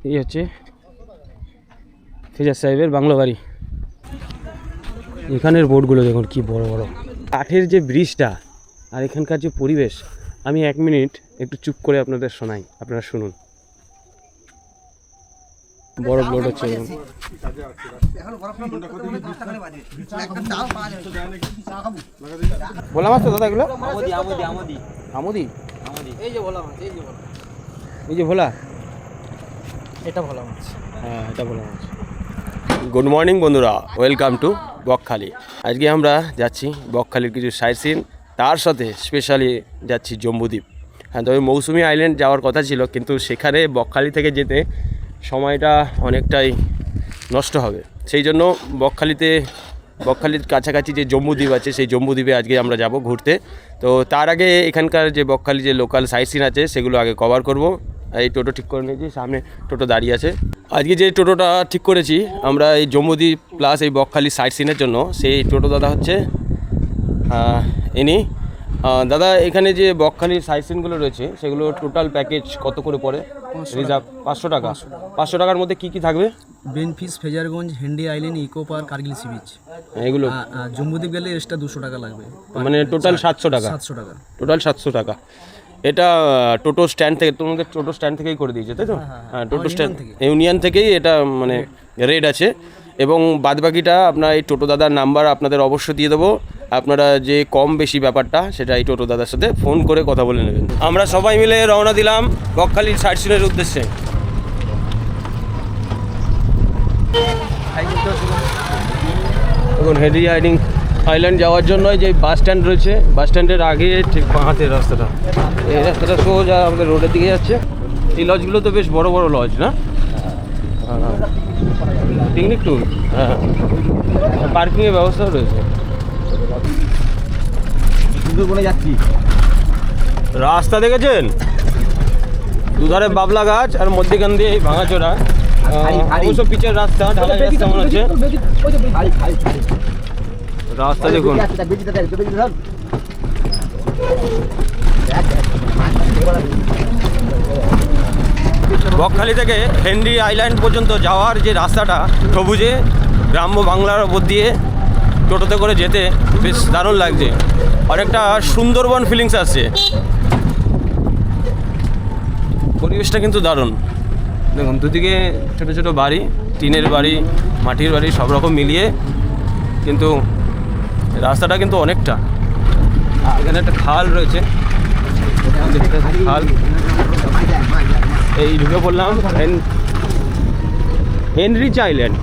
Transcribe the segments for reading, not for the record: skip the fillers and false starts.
এই হচ্ছে ফেজাজ সাহেবের বাংলো বাড়ি। এখানের বোর্ডগুলো দেখুন কি বড় বড়, কাঠের যে ব্রিজটা আর এখানকার যে পরিবেশ, আমি 1 মিনিট একটু চুপ করে আপনাদের শোনাই, আপনারা শুনুন। বড় বোর্ড হচ্ছে ভোলা মাছ তো দাদা, এগুলো আমুদি, এই যে ভোলা, এটা ভোলা মাছ। হ্যাঁ এটা ভোলা মাছ। গুড মর্নিং বন্ধুরা, ওয়েলকাম টু বকখালি। আজকে আমরা যাচ্ছি বকখালির কিছু সাইট সিন, তার সাথে স্পেশালি যাচ্ছি জম্বুদ্বীপ। হ্যাঁ, তবে মৌসুমী আইল্যান্ড যাওয়ার কথা ছিল, কিন্তু সেখানে বকখালি থেকে যেতে সময়টা অনেকটাই নষ্ট হবে। সেই জন্য বকখালির কাছাকাছি যে জম্বুদ্বীপ আছে, সেই জম্বুদ্বীপে আজকে আমরা যাব ঘুরতে। তো তার আগে এখানকার যে বকখালি যে লোকাল সাইট সিন আছে সেগুলো আগে কভার করব। এই টোটো ঠিক করে নিয়েছি, সামনে টোটো দাঁড়িয়ে আছে। আজকে যে টোটোটা ঠিক করেছি আমরা এই জম্বুদ্বীপ প্লাস এই বকখালি সাইট সিনের জন্য, সেই টোটো দাদা হচ্ছে ইনি। দাদা, এখানে যে বকখালির সাইট সিনগুলো রয়েছে সেগুলো টোটাল প্যাকেজ কত করে পড়ে? রিজার্ভ 500 টাকা। 500 টাকার মধ্যে কি কি থাকবে? Benfish, Frasergunj, Henry island, eco park, Kargil sea beach. এগুলো জম্বুদ্বীপ গেলে এক্সট্রা 200 টাকা লাগবে, মানে টোটাল 700 টাকা। 700 টাকা টোটাল 700 টাকা। এটা টোটো স্ট্যান্ড থেকে, তোমাকে টোটো স্ট্যান্ড থেকেই করে দিয়েছে তাই তো? হ্যাঁ, টোটো স্ট্যান্ড ইউনিয়ন থেকেই এটা মানে রেট আছে। এবং বাদবাকিটা আপনার এই টোটো দাদার নাম্বার আপনাদের অবশ্যই দিয়ে দেবো। আপনারা যে কম বেশি ব্যাপারটা সেটা এই টোটো দাদার সাথে ফোন করে কথা বলে নেবেন। আমরা সবাই মিলে রওনা দিলাম বকখালির সাইট সিনের উদ্দেশ্যে। এখন হেডি আইল্যান্ড যাওয়ার জন্য যে বাস স্ট্যান্ড রয়েছে, বাস স্ট্যান্ডের আগে ঠিক বাঁহাতের রাস্তাটা, এই রাস্তাটা সোজা আমাদের রোডের দিকে যাচ্ছে। এই লজগুলো তো বেশ বড় বড় লজ না? পিকনিক ট্যুর, হ্যাঁ, পার্কিংয়ের ব্যবস্থাও রয়েছে। সুন্দরবনে যাচ্ছি, রাস্তা দেখেছেন? দুধারে বাবলা গাছ আর মধ্যেখান দিয়ে ভাঙাচোরা, অবশ্য পিচের রাস্তা, ঢালাই রাস্তা মনে হচ্ছে। রাস্তা দেখুন, বকখালি থেকে হেনরি আইল্যান্ড পর্যন্ত যাওয়ার যে রাস্তাটা সবুজে গ্রাম্য বাংলার ওপর দিয়ে টোটোতে করে যেতে বেশ দারুণ লাগছে। অনেকটা সুন্দরবন ফিলিংস আসছে। পরিবেশটা কিন্তু দারুণ। দেখুন দুদিকে ছোটো ছোটো বাড়ি, টিনের বাড়ি, মাটির বাড়ি, সব রকম মিলিয়ে, কিন্তু রাস্তাটা কিন্তু অনেকটা। এখানে একটা খাল রয়েছে, খাল, এই ঢুকে পড়লাম হেনরিচ আইল্যান্ড।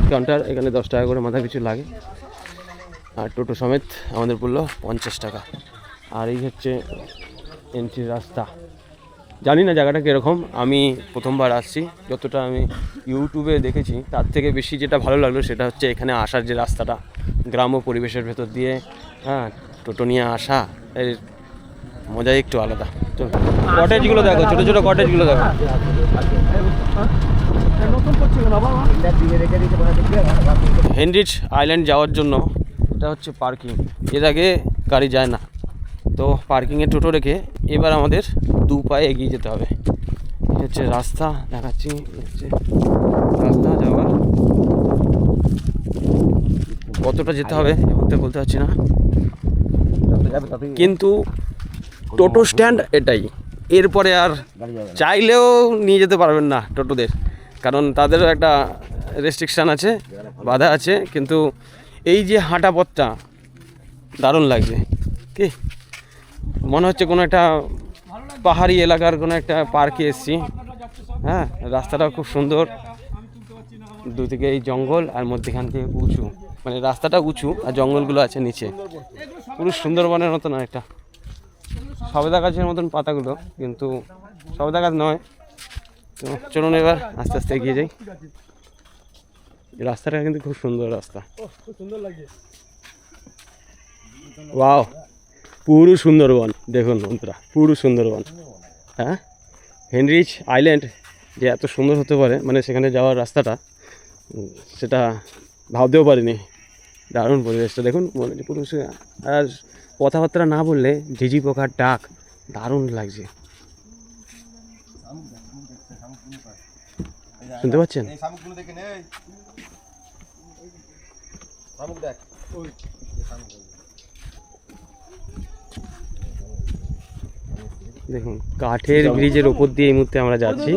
কাউন্টার এখানে 10 টাকা করে মাথা পিছু লাগে, আর টোটো সমেত আমাদের পড়লো 50 টাকা। আর এই হচ্ছে এন্ট্রি রাস্তা। জানি না জায়গাটা কীরকম, আমি প্রথমবার আসছি। যতটা আমি ইউটিউবে দেখেছি তার থেকে বেশি যেটা ভালো লাগলো সেটা হচ্ছে এখানে আসার যে রাস্তাটা, গ্রাম্য পরিবেশের ভেতর দিয়ে, হ্যাঁ, টোটো নিয়ে আসা, এর মজাই একটু আলাদা। তো কটেজগুলো দেখো, ছোটো ছোটো কটেজগুলো দেখো। হেনরিচ আইল্যান্ড যাওয়ার জন্য এটা হচ্ছে পার্কিং, এর আগে গাড়ি যায় না। তো পার্কিংয়ে টোটো রেখে এবার আমাদের 2 পায়ে এগিয়ে যেতে হবে। হচ্ছে রাস্তা দেখাচ্ছি, হচ্ছে রাস্তা যাওয়ার, কতটা যেতে হবে এমনটা বলতে পারছি না, কিন্তু টোটো স্ট্যান্ড এটাই। এরপরে আর চাইলেও নিয়ে যেতে পারবেন না টোটোদের, কারণ তাদেরও একটা রেস্ট্রিকশান আছে, বাধা আছে। কিন্তু এই যে হাঁটা পথটা দারুণ লাগছে, কি মনে হচ্ছে কোনো একটা পাহাড়ি এলাকার কোনো একটা পার্কে এসেছি। হ্যাঁ, রাস্তাটাও খুব সুন্দর, দুদিকে এই জঙ্গল আর মধ্যেখান থেকে উঁচু, মানে রাস্তাটা উঁচু আর জঙ্গলগুলো আছে নিচে, পুরো সুন্দরবনের মতন একটা সবেদা গাছের মতন পাতাগুলো, কিন্তু সবেদা গাছ নয়। তো চলুন এবার আস্তে আস্তে এগিয়ে যাই। রাস্তাটা কিন্তু খুব সুন্দর রাস্তা, ওয়াও, পুরো সুন্দরবন দেখুন বন্ধুরা, পুরো সুন্দরবন। হ্যাঁ, হেনরিচ আইল্যান্ড যে এত সুন্দর হতে পারে, মানে সেখানে যাওয়ার রাস্তাটা, সেটা ভাবতেও পারিনি। দারুণ পরিবেশটা দেখুন, মনে হচ্ছে পুরো, আর কথাবার্তা না বললে ঝিঝি পোকার ডাক দারুণ লাগছে। শুনতে পাচ্ছেন? দেখুন কাঠের ব্রিজের ওপর দিয়ে এই মুহূর্তে আমরা যাচ্ছি।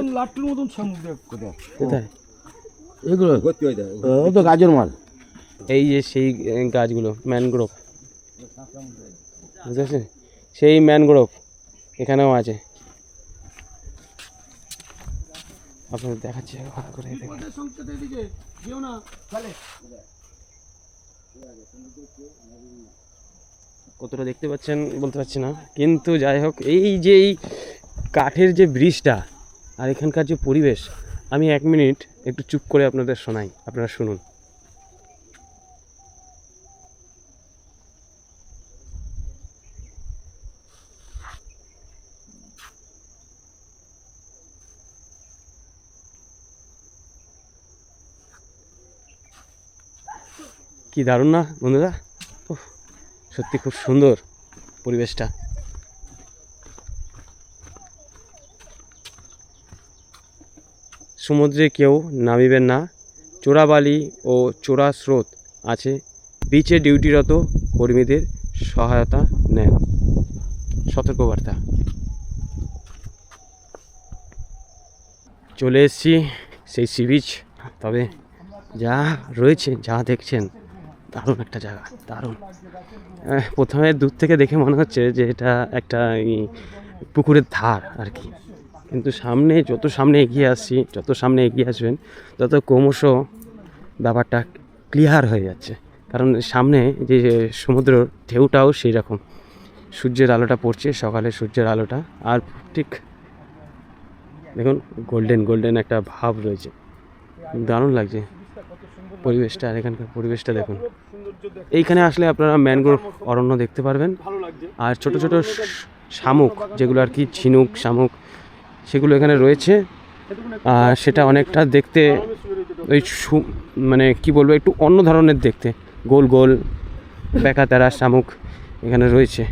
কোথায় এগুলো ও তো গাজর মাল। এই যে সেই গাছগুলো ম্যানগ্রোভ, বুঝতে পারছেন? সেই ম্যানগ্রোভ এখানেও আছে। আপনাদের দেখাচ্ছি ভালো করে দেখুন। কতটা দেখতে পাচ্ছেন বলতে পারছি না, কিন্তু যাই হোক এই যে এই কাঠের যে ব্রিজটা আর এখানকার যে পরিবেশ, আমি 1 মিনিট একটু চুপ করে আপনাদের শোনাই, আপনারা শুনুন। কি দারুণ না বন্ধুরা? উফ, সত্যি খুব সুন্দর পরিবেশটা। সমুদ্রে কেউ নামিবেন না, চোরাবালি ও চোরা স্রোত আছে, বিচে ডিউটিরত কর্মীদের সহায়তা নেন। সতর্কবার্তা। চলে এসেছি সেই সি বিচ, তবে যা রয়েছে, যা দেখছেন, দারুণ একটা জায়গা, দারুণ। প্রথমে দূর থেকে দেখে মনে হচ্ছে যে এটা একটা পুকুরের ধার আর কি, কিন্তু সামনে যত সামনে এগিয়ে আসছি, যত সামনে এগিয়ে আসবেন, তত ক্রমশ ব্যাপারটা ক্লিয়ার হয়ে যাচ্ছে। কারণ সামনে যে সমুদ্র ঢেউটাও সেই রকম, সূর্যের আলোটা পড়ছে, সকালে সূর্যের আলোটা, আর ঠিক দেখুন গোল্ডেন গোল্ডেন একটা ভাব রয়েছে, দারুণ লাগছে পরিবেশটা। আর এখানকার পরিবেশটা দেখুন। এইখানে আসলে আপনারা ম্যানগ্রোভ অরণ্য দেখতে পারবেন, আর ছোট ছোট শামুক, যেগুলো আর কি ঝিনুক শামুক, সেগুলো এখানে রয়েছে। আর সেটা অনেকটা দেখতে ওই মানে কি বলবো, একটু অন্য ধরনের দেখতে, গোল গোল বেঁকা তেরা শামুক এখানে রয়েছে।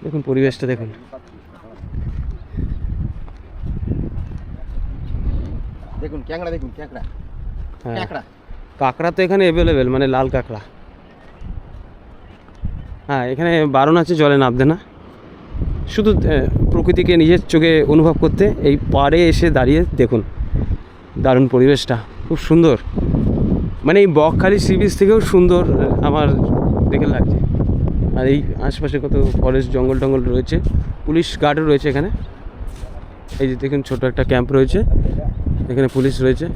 দেখুন পরিবেশটা দেখুন। দেখুন ক্যাংড়া, দেখুন ক্যাংড়া, হ্যাঁ, ক্যাংড়া, কাঁকড়া তো এখানে অ্যাভেলেবেল, মানে লাল কাঁকড়া। হ্যাঁ, এখানে বারণ আছে জলে নামতে না, শুধু প্রকৃতিকে নিজের চোখে অনুভব করতে এই পাড়ে এসে দাঁড়িয়ে দেখুন। দারুণ পরিবেশটা, খুব সুন্দর, মানে এই বকখালি সি বিচ থেকেও সুন্দর আমার দেখে লাগছে। আর এই আশপাশে কত ফরেস্ট জঙ্গল টঙ্গল রয়েছে, পুলিশ গার্ডও রয়েছে এখানে। এই যে দেখুন ছোট একটা ক্যাম্প রয়েছে, এখানে পুলিশ রয়েছে।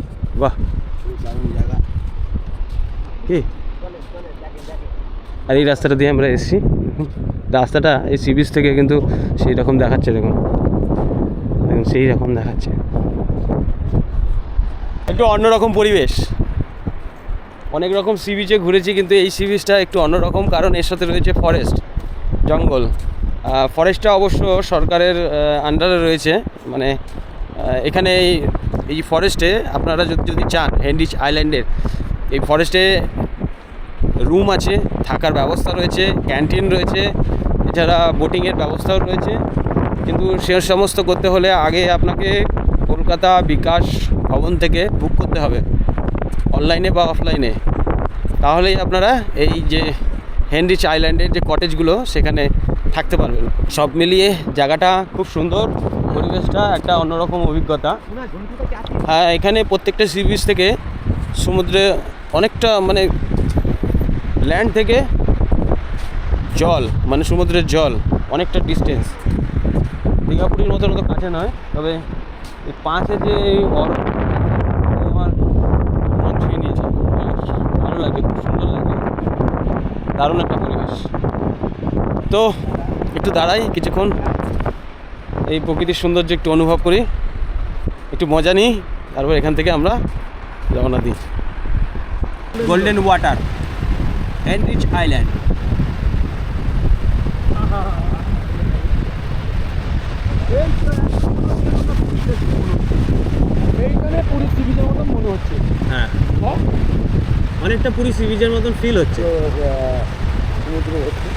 বাহ, কি! আর এই রাস্তাটা দিয়ে আমরা এসেছি, রাস্তাটা এই সি বিচ থেকে কিন্তু সেই রকম দেখাচ্ছে, দেখুন দেখুন সেই রকম দেখাচ্ছে, একটু অন্যরকম পরিবেশ। অনেক রকম সি বিচে ঘুরেছি, কিন্তু এই সি বিচটা একটু অন্যরকম, কারণ এর সাথে রয়েছে ফরেস্ট জঙ্গল। ফরেস্টটা অবশ্য সরকারের আন্ডারে রয়েছে, মানে এখানে এই ফরেস্টে আপনারা যদি চান, হেন্ডিচ আইল্যান্ডের এই ফরেস্টে রুম আছে, থাকার ব্যবস্থা রয়েছে, ক্যান্টিন রয়েছে, এছাড়া বোটিংয়ের ব্যবস্থাও রয়েছে। কিন্তু সে সমস্ত করতে হলে আগে আপনাকে কলকাতা বিকাশ ভবন থেকে বুক করতে হবে, অনলাইনে বা অফলাইনে। তাহলেই আপনারা এই যে হেনরিচ আইল্যান্ডের যে কটেজগুলো সেখানে থাকতে পারবেন। সব মিলিয়ে জায়গাটা খুব সুন্দর, পরিবেশটা একটা অন্যরকম অভিজ্ঞতা। হ্যাঁ, এখানে প্রত্যেকটা সি বিচ থেকে সমুদ্রে অনেকটা, মানে ল্যান্ড থেকে জল, মানে সমুদ্রের জল অনেকটা ডিস্টেন্স। দীঘাপুরীর মতো অত কাছে নয়, তবে এই পাঁচে যে আমার মন ছুঁয়ে নিয়েছে, ভালো লাগে, খুব সুন্দর লাগে, দারুণ একটা পরিবেশ। তো একটু দাঁড়াই কিছুক্ষণ, এই প্রকৃতির সৌন্দর্য একটু অনুভব করি, একটু মজা নিই, তারপর এখান থেকে আমরা রওনা দিই। Golden water, Heinrich island. এইখানে পুরী সি বিচের মতন মনে হচ্ছে। হ্যাঁ, অনেকটা পুরী সি বিচের মতন ফিল হচ্ছে। সমুদ্র হচ্ছে।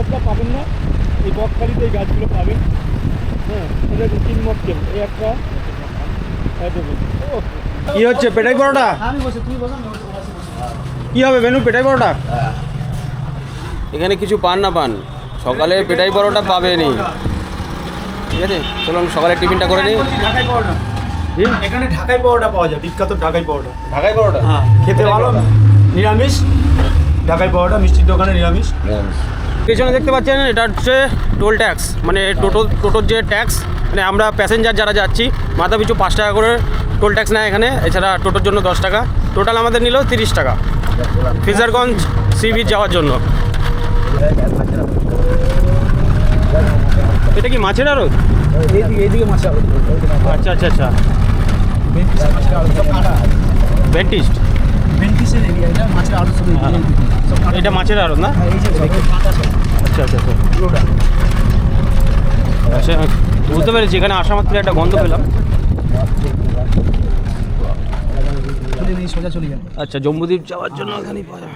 গাছটা পাবেন না, এই বকখালিতে এই গাছগুলো পাবেন। হ্যাঁ, এটা 3 মক্কেল, এই একটা কি হচ্ছে পেটাই পরোটা? আমি বসে তুই বসে কি হবে মেনু পেটাই পরোটা? এখানে কিছু পান না পান, সকালে পেটাই পরোটা পাবেনি। ঠিক আছে, চলুন সকালে টিফিনটা করে নিই। ঢাকাই পাউডার, এখানে ঢাকাই পাউডার পাওয়া যায়, বিখ্যাত ঢাকাই পাউডার। ঢাকাই পরোটা? হ্যাঁ, খেতে ভালো, নিরামিষ ঢাকাই পাউডার, মিষ্টির দোকানে নিরামিষ। পেছনে দেখতে পাচ্ছেন এটা হচ্ছে টোল ট্যাক্স, মানে টোটোর যে ট্যাক্স, মানে আমরা প্যাসেঞ্জার যারা যাচ্ছি মাথা পিছু 5 টাকা করে টোল ট্যাক্স নেয় এখানে। এছাড়া টোটোর জন্য 10 টাকা, টোটাল আমাদের নিল 30 টাকা ফ্রেজারগঞ্জ সি বিচ যাওয়ার জন্য। এটা কি মাছের আড়ত? এইদিকে মাছ আড়ত। আচ্ছা আচ্ছা আচ্ছা, মাছের আড়ত সব কাটা। ভেন্টিস্ট, বেন্টিসের এরিয়া, এটা মাছের আড়ত সব সব কাটা। এটা মাছের আড়ত না? এই যে কাঁচা সব আচ্ছা আচ্ছা আচ্ছা পুরোটা। আচ্ছা, বুঝতে পেরেছি। এখানে আসা মাত্র একটা গন্ধ পেলাম। তুলে নিয়ে সোজা চলে যাবে। আচ্ছা, জম্বুদ্বীপ যাওয়ার জন্য এখানেই পাওয়া যাবে।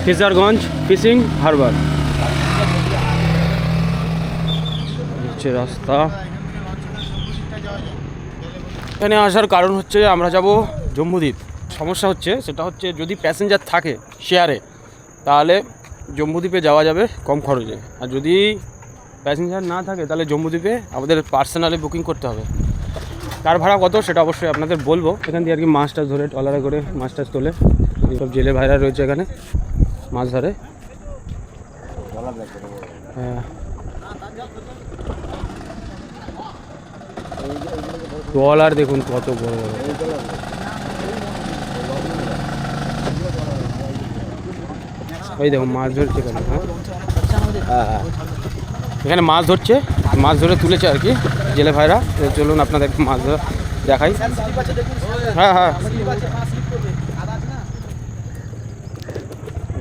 ফ্রেজারগঞ্জ ফিশিং হারবার হচ্ছে রাস্তা। এখানে আসার কারণ হচ্ছে আমরা যাব জম্বুদ্বীপ। সমস্যা হচ্ছে সেটা হচ্ছে যদি প্যাসেঞ্জার থাকে শেয়ারে তাহলে জম্বুদ্বীপে যাওয়া যাবে কম খরচে, আর যদি প্যাসেঞ্জার না থাকে তাহলে জম্বুদ্বীপে আমাদের পার্সোনালি বুকিং করতে হবে। তার ভাড়া কত সেটা অবশ্যই আপনাদের বলবো। এখান দিয়ে আর কি মাছ টাছ ধরে ট্রলারে করে মাছ টাছ তোলে, সব জেলে ভাইরা রয়েছে এখানে মাছ ধরে। হ্যাঁ, ট্রলার দেখুন কত বড় বড়। ওই দেখুন মাছ ধরছে এখানে। হ্যাঁ, এখানে মাছ ধরছে, মাছ ধরে তুলেছে আর কি জেলে ভাইরা। চলুন আপনাদের মাছ ধরা দেখাই। হ্যাঁ হ্যাঁ,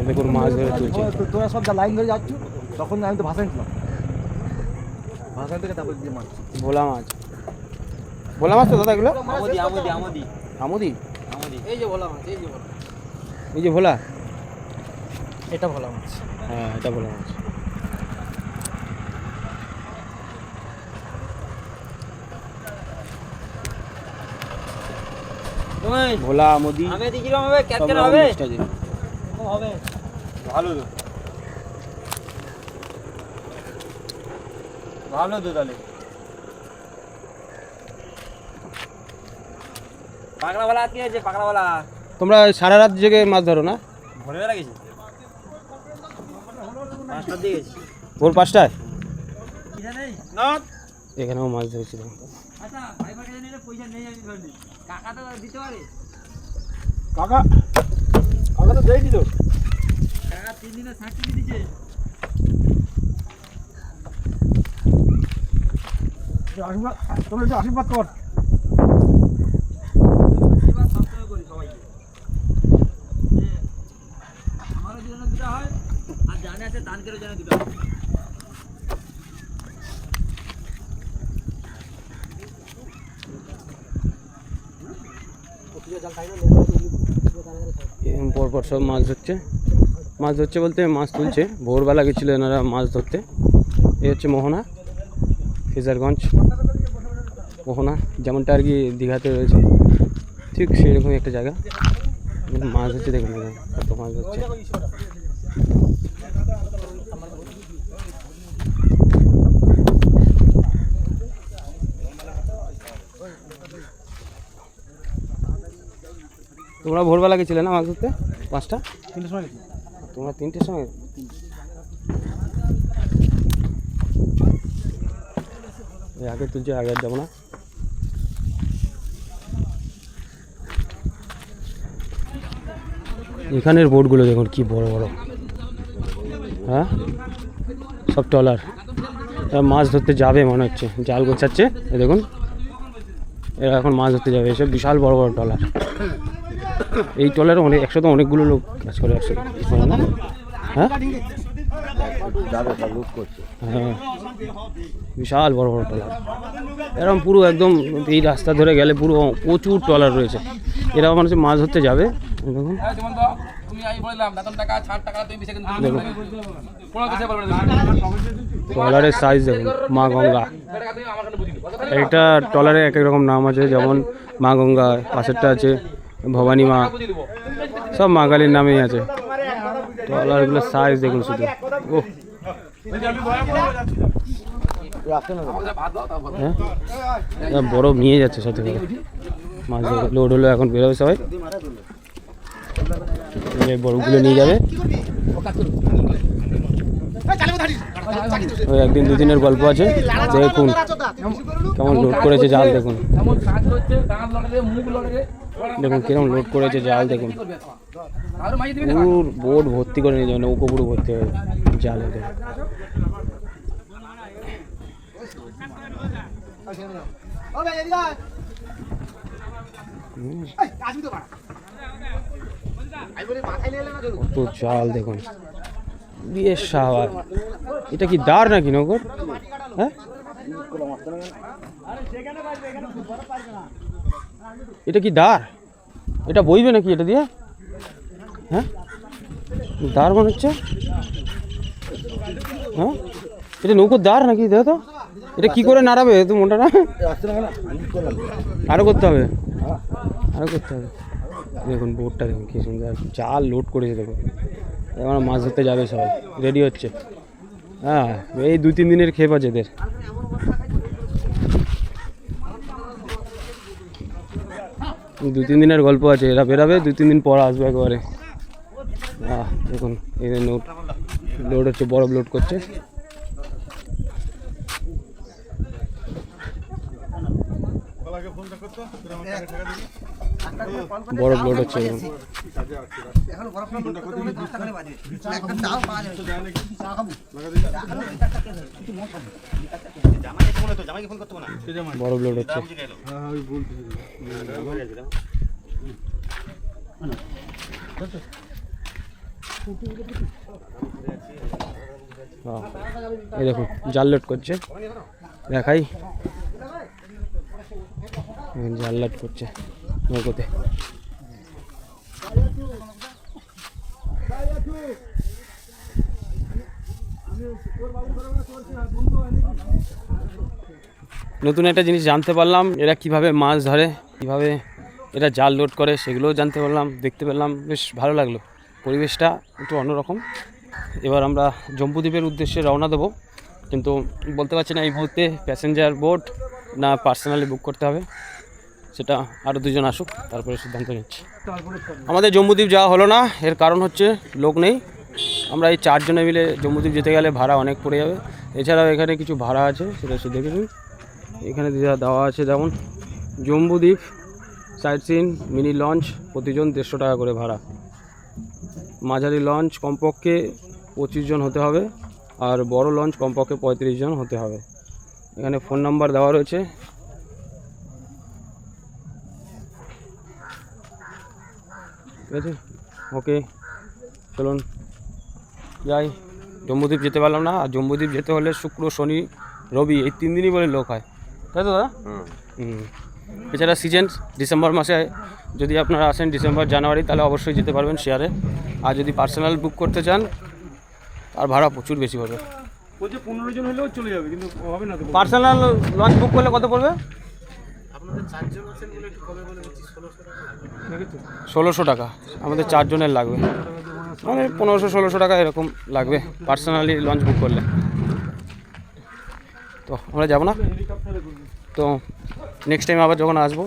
দেখুন মাছ ধরে তুলছে। তোরা সব লাইন ধরে যাচ্ছ, তখন আমি তো ভাসান ছিলাম, ভাসান থেকে তারপর দিয়ে মাছ। ভোলা মাছ, ভোলা মাছ তো দাদা এগুলো? আমদি আমদি আমদি আমুদি, আমদি। এই যে ভোলা মাছ, এই যে ভোলা। এই যে ভোলা, এটা ভোলা মাছ। হ্যাঁ এটা ভোলা মাছ। ভোলা আমুদি আমি দেখি হবে সব ক্যাটকেন রকম হবে মিক্সড আছে। হবে ভালো তো, ভালো তো তাহলে। পাকড়াওয়ালা কি আছে? পাকড়াওয়ালা তোমরা সারা রাত জেগে মাছ ধরো না? ভোরবেলা গেছি, 5টার দিকে গেছি। ভোর 5টায় না এখানেও মাছ ধরেছিল। আচ্ছা ভাই ভাই নিলে পয়সা নেই, আমি ধরি কাকা তো দিতে পারে। কাকা, কাকা তো দেয়নি তো। কাকা 3 দিনে 60 দিয়েছে। আশীর্বাদ, তোমরা একটু আশীর্বাদ কর। এবার সবসময় করি সবাইকে, যে আমারও যেন দুটা হয় আর জানে আছে দানকেরও যেন দুটা হয়। এরকম পরপর সব মাছ ধরছে। মাছ ধরছে বলতে মাছ তুলছে। ভোরবেলা গেছিলো এনারা মাছ ধরতে। এই হচ্ছে মোহনা, ফ্রেজারগঞ্জ মোহনা, যেমনটা আর কি দীঘাতে রয়েছে ঠিক সেই রকমই একটা জায়গা। মাছ ধরছে, দেখুন দেখুন কত মাছ ধরছে। তোমরা ভোরবেলা গেছিলে না মাছ ধরতে? 5টা 3টার সময় গেছি। তোমরা 3টের সময়? আগে তুলছে, আগে আর যাবো না। এখানের বোটগুলো দেখুন কি বড় বড়। হ্যাঁ, সব ট্রলার। মাছ ধরতে যাবে মনে হচ্ছে, জাল গোছাচ্ছে। এই দেখুন এরা এখন মাছ ধরতে যাবে। এসব বিশাল বড় বড় ট্রলার। এই ট্রলারে অনেক, একসাথে অনেকগুলো লোক কাজ করে একসাথে। হ্যাঁ হ্যাঁ, বিশাল বড় বড় ট্রলার। এরকম পুরো একদম এই রাস্তা ধরে গেলে পুরো প্রচুর ট্রলার রয়েছে। এরা মানুষ মাছ ধরতে যাবে, দেখুন যেমন তো তুমি আমি বললাম বেতন টাকা 60 টাকা তুমি বেশি কিন্তু দেখুন 15 কাছে বলবে ট্রলারের সাইজ দেখুন মা গঙ্গা। তুমি আমার কাছে বুঝিনি কথা একটা ট্রলারে এক এক রকম নাম আছে, যেমন মা গঙ্গা, পাশেরটা আছে ভবানী মা, বুঝিয়ে দেবো সব মা কালীর নামেই আছে। ট্রলারগুলোর সাইজ দেখুন শুধু, ও হ্যাঁ বরফ নিয়ে যাচ্ছে সাথে করে মাছ লোড হলো, এখন বেরোবে সবাই, এই বরফগুলো নিয়ে যাবে। ওই একদিন দুদিনের গল্প আছে, দেখুন কেমন লোড করেছে জাল, দেখুন এমন কাজ হচ্ছে দাঁত লড়ে মুখ লড়ে দেখুন কিরকম লোড করেছে জাল, দেখুন আর মাই দিবি পুরো বোট ভর্তি করে নিয়ে যাবে, নৌকো পুরো ভর্তি হবে জাল এদের। কত জাল দেখুন, বিয়ের সাহার। এটা কি দাঁড় নাকি নগর? হ্যাঁ এটা কি দাঁড়? এটা বইবে নাকি এটা দিয়ে? হ্যাঁ দাঁড় মনে হচ্ছে। হ্যাঁ এটা নৌকোর দাঁড় নাকি? দেখো তো এটা কি করে নাড়াবে তো মোটা না, আরও করতে হবে, আরও করতে হবে। দেখুন বোটটা দেখুন কি সুন্দর জাল লোড করেছে, দেখুন এবার মাছ ধরতে যাবে সবাই, রেডি হচ্ছে। হ্যাঁ এই 2-3 দিনের খেপ আছে এদের। দু তিন দিনের গল্প আছে, এরা বেরাবে 2-3 দিন পর আসবে একেবারে। দেখুন এদের লোড হচ্ছে, বরফ লোড করছে। বরফ লোড হচ্ছে দেখুন। বরফ লোড হচ্ছে। এই দেখুন জাল লোড করছে, দেখাই জাল লোড করছে নৌকোতে। নতুন একটা জিনিস জানতে পারলাম, এরা কিভাবে মাছ ধরে, কিভাবে এরা জাল লোড করে, সেগুলোও জানতে পারলাম, দেখতে পেলাম, বেশ ভালো লাগলো। পরিবেশটা একটু অন্যরকম। এবার আমরা জম্বুদ্বীপের উদ্দেশ্যে রওনা দেবো, কিন্তু বলতে পারছি না এই মুহূর্তে প্যাসেঞ্জার বোট না পার্সোনালি বুক করতে হবে, সেটা আরও 2 জন আসুক তারপরে সিদ্ধান্ত নিচ্ছি। আমাদের জম্বুদ্বীপ যাওয়া হলো না, এর কারণ হচ্ছে লোক নেই। আমরা এই 4 জনে মিলে জম্বুদ্বীপ যেতে গেলে ভাড়া অনেক পড়ে যাবে। এছাড়াও এখানে কিছু ভাড়া আছে, সেটা শুধু দেখে নিন। এখানে দেওয়া আছে যেমন Jambudwip sightseeing mini launch প্রতিজন 150 টাকা করে ভাড়া। মাঝারি লঞ্চ কমপক্ষে 25 জন হতে হবে, আর বড় লঞ্চ কমপক্ষে 35 জন হতে হবে। এখানে ফোন নাম্বার দেওয়া রয়েছে। ঠিক আছে, ওকে চলুন যাই। জম্বুদ্বীপ যেতে পারলাম না, আর জম্বুদ্বীপ যেতে হলে শুক্র শনি রবি এই 3 দিনই বলে লোক হয়, তাই তো দাদা? এছাড়া সিজন ডিসেম্বর মাসে যদি আপনারা আসেন, ডিসেম্বর জানুয়ারি, তাহলে অবশ্যই যেতে পারবেন শেয়ারে। আর যদি পার্সোনাল বুক করতে চান আর ভাড়া প্রচুর বেশি পড়বে। বলছে 15 জন হলেও চলে যাবে, কিন্তু হবে না তো। পার্সোনাল লঞ্চ বুক করলে কত পড়বে? আপনাদের 4 জন আছেন বলে একটু কমে বলে বলছি 1600 টাকা আমাদের 4 জনের লাগবে, মানে 1500-1600 টাকা এরকম লাগবে পার্সোনালি লঞ্চ বুক করলে। তো আমরা যাব না, তো নেক্সট টাইম আবার যখন আসবো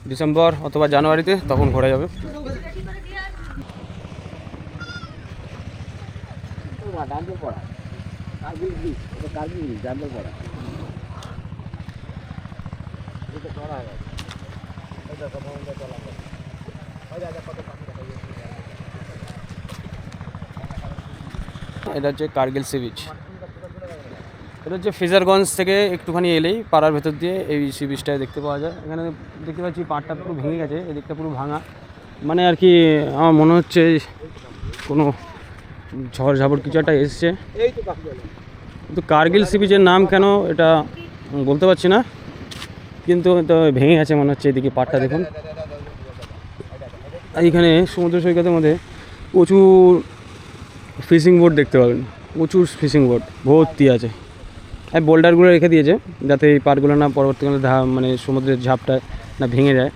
ডিসেম্বর অথবা জানুয়ারিতে, তখন ঘোরা যাবে। এটা হচ্ছে কার্গিল সি বিচ। এটা হচ্ছে ফ্রেজারগঞ্জ থেকে একটুখানি এলেই পাড়ার ভেতর দিয়ে এই সি বিচটায় দেখতে পাওয়া যায়। এখানে দেখতে পাচ্ছি পাড়টা পুরো ভেঙে গেছে, এদিকটা পুরো ভাঙা, মানে আর কি আমার মনে হচ্ছে কোনো ঝড় ঝাপড় কিছু একটা এসছে। কিন্তু কার্গিল সি বিচের নাম কেন এটা বলতে পারছি না, কিন্তু তো ভেঙে গেছে মনে হচ্ছে। এদিকে পাড়টা দেখুন, এইখানে সমুদ্র সৈকতের মধ্যে প্রচুর ফিশিং বোট দেখতে পাবেন, প্রচুর ফিশিং বোট ভর্তি আছে। আর বোল্ডারগুলো রেখে দিয়েছে যাতে এই পাড়গুলো না পরবর্তীকালে মানে সমুদ্রের ঝাপটা না ভেঙে যায়।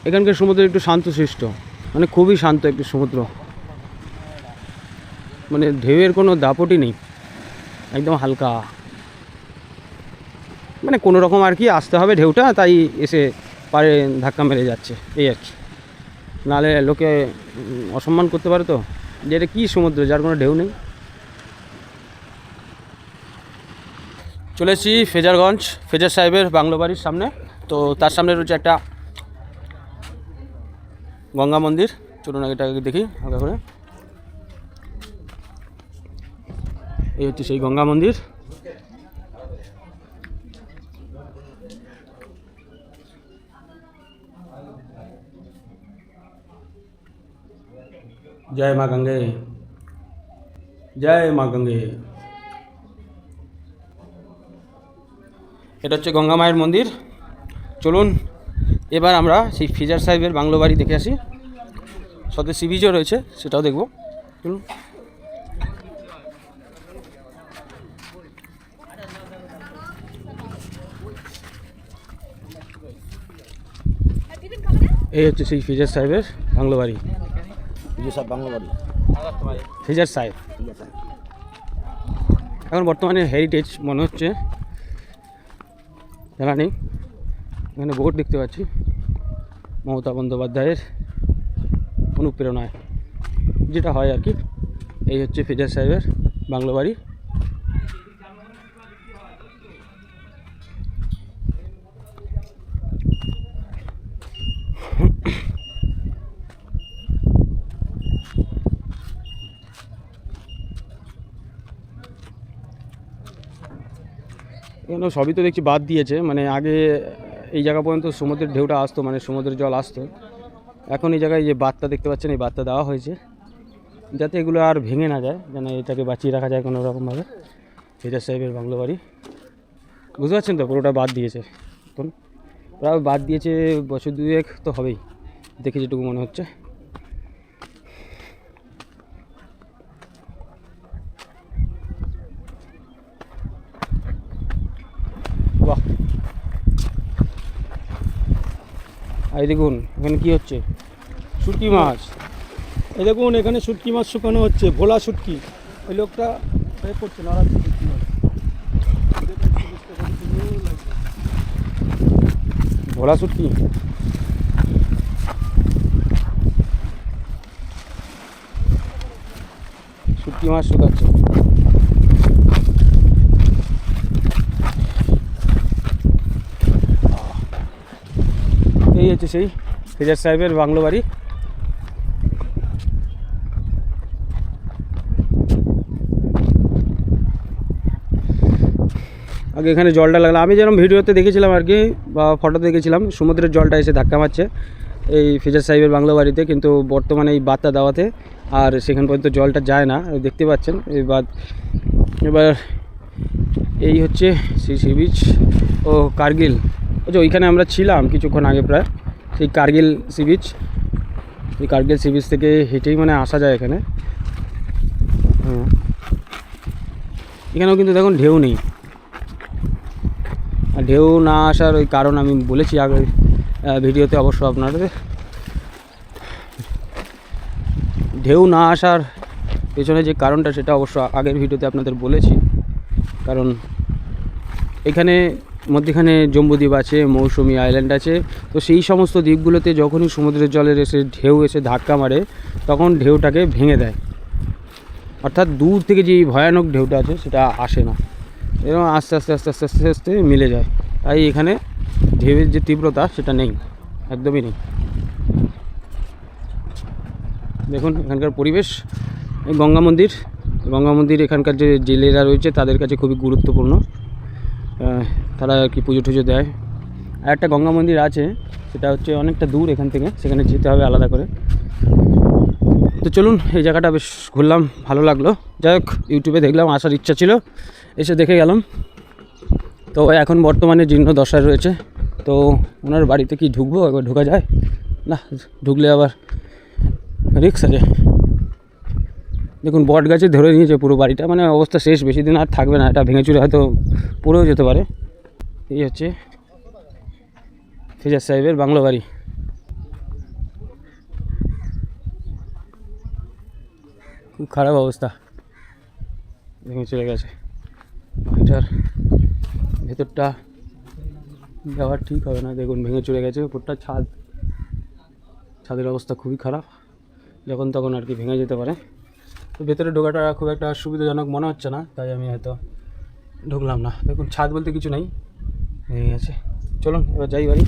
এখানকার সমুদ্র একটু শান্তশিষ্ট, মানে খুবই শান্ত একটু সমুদ্র, মানে ঢেউয়ের কোনো দাপটই নেই, একদম হালকা, মানে কোনো রকম আর কি আসতে হবে ঢেউটা, তাই এসে পারে ধাক্কা মেরে যাচ্ছে এই আর কি, নাহলে লোকে অসম্মান করতে পারে তো, যে এটা কী সমুদ্র যার কোনো ঢেউ নেই। চলে এসেছি ফেজারগঞ্জ, ফেজার সাহেবের বাংলো বাড়ির সামনে। তো তার সামনে রয়েছে একটা গঙ্গা মন্দির, চলুন এটাকে দেখি হালকা করে। এই হচ্ছে সেই গঙ্গা মন্দির। জয় মা গঙ্গে, জয় মা গঙ্গে। এটা হচ্ছে গঙ্গা মায়ের মন্দির। চলুন এবার আমরা সেই ফেজার সাহেবের বাংলো বাড়ি দেখে আসি, সাথে সি বিচও রয়েছে, সেটাও দেখব। চলুন। এই হচ্ছে সেই ফেজার সাহেবের বাংলো বাড়ি, সব বাংলা বাড়ি ফেজার সাহেব। এখন বর্তমানে হেরিটেজ মনে হচ্ছে, জানা নেই। এখানে বোট দেখতে পাচ্ছি মমতা বন্দ্যোপাধ্যায়ের অনুপ্রেরণায়, যেটা হয় আর কি। এই হচ্ছে ফেজার সাহেবের বাংলো বাড়ি। এখানে সবই তো দেখছি বাদ দিয়েছে, মানে আগে এই জায়গা পর্যন্ত সমুদ্রের ঢেউটা আসতো, মানে সমুদ্রের জল আসতো। এখন এই জায়গায় যে বাঁধটা দেখতে পাচ্ছেন, এই বাঁধটা দেওয়া হয়েছে যাতে এগুলো আর ভেঙে না যায়, যেন এটাকে বাঁচিয়ে রাখা যায় কোনো রকমভাবে। ফেজার সাহেবের বাংলো বাড়ি, বুঝতে পারছেন তো, পুরোটা বাদ দিয়েছে। এখন প্রায় বাদ দিয়েছে বছর দুয়েক তো হবেই, দেখে যেটুকু মনে হচ্ছে। বাহ, এই দেখুন এখানে কি হচ্ছে, শুটকি মাছ। এই দেখুন এখানে শুটকি মাছ শুকানো হচ্ছে, ভোলা শুটকি। ওই লোকটা এ করছে, নাড়াচ্ছে শুটকি মাছ। ভোলা শুটকি, শুটকি মাছ শুকাচ্ছে। এই হচ্ছে সেই ফেজার সাহেবের বাংলো বাড়ি। আগে এখানে জলটা লাগলো, আমি যেরকম ভিডিওতে দেখেছিলাম আর কি, বা ফটোতে দেখেছিলাম, সমুদ্রের জলটা এসে ধাক্কা মারছে এই ফেজার সাহেবের বাংলো বাড়িতে, কিন্তু বর্তমানে এই বাঁধটা দেওয়াতে আর সেখান পর্যন্ত জলটা যায় না, দেখতে পাচ্ছেন এই বাঁধ। এবার এই হচ্ছে সেই সি বিচ ও কার্গিল, আচ্ছা ওইখানে আমরা ছিলাম কিছুক্ষণ আগে প্রায়, সেই কার্গিল সি বিচ। এই কার্গিল সি বিচ থেকে হেঁটেই মানে আসা যায় এখানে। হ্যাঁ, এখানেও কিন্তু দেখুন ঢেউ নেই, আর ঢেউ না আসার ওই কারণ আমি বলেছি আগে ভিডিওতে, অবশ্য আপনাদের ঢেউ না আসার পেছনে যে কারণটা সেটা অবশ্য আগের ভিডিওতে আপনাদের বলেছি। কারণ এখানে মধ্যেখানে জম্বুদ্বীপ আছে, মৌসুমী আইল্যান্ড আছে, তো সেই সমস্ত দ্বীপগুলোতে যখনই সমুদ্রের জলের এসে ঢেউ এসে ধাক্কা মারে তখন ঢেউটাকে ভেঙে দেয়, অর্থাৎ দূর থেকে যে ভয়ানক ঢেউটা আছে সেটা আসে না, এরকম আস্তে আস্তে আস্তে আস্তে আস্তে আস্তে মিলে যায়। তাই এখানে ঢেউয়ের যে তীব্রতা সেটা নেই, একদমই নেই। দেখুন এখানকার পরিবেশ। এই গঙ্গা মন্দির এখানকার যে জেলেরা রয়েছে তাদের কাছে খুবই গুরুত্বপূর্ণ, তারা আর কি পুজো টুজো দেয়। আর একটা গঙ্গা মন্দির আছে, সেটা হচ্ছে অনেকটা দূর এখান থেকে, সেখানে যেতে হবে আলাদা করে। তো চলুন, এই জায়গাটা বেশ ঘুরলাম, ভালো লাগলো। যাই হোক, ইউটিউবে দেখলাম, আসার ইচ্ছা ছিল, এসে দেখে গেলাম। তো এখন বর্তমানে জীর্ণ দশায় রয়েছে, তো ওনার বাড়িতে কি ঢুকবো, একবার ঢোকা যায় না? ঢুকলে আবার রিস্ক আছে। দেখুন বট গাছে ধরে নিয়েছে পুরো বাড়িটা, মানে অবস্থা শেষ, বেশি দিন আর থাকবে না, এটা ভেঙে চুরে হয়তো পড়েও যেতে পারে। এই হচ্ছে ফেজাজ সাহেবের বাংলো বাড়ি। খুব খারাপ অবস্থা, ভেঙে চলে গেছে। এটার ভেতরটা যাওয়ার ঠিক হবে না, দেখুন ভেঙে চলে গেছে। উপরটা ছাদের অবস্থা খুবই খারাপ, যখন তখন আর কি ভেঙে যেতে পারে। তো ভেতরে ঢোকাটা খুব একটা সুবিধাজনক মনে হচ্ছে না, তাই আমি হয়তো ঢুকলাম না। দেখুন ছাদ বলতে কিছু নেই, ভেঙে গেছে। চলুন এবার যাই বাড়ি।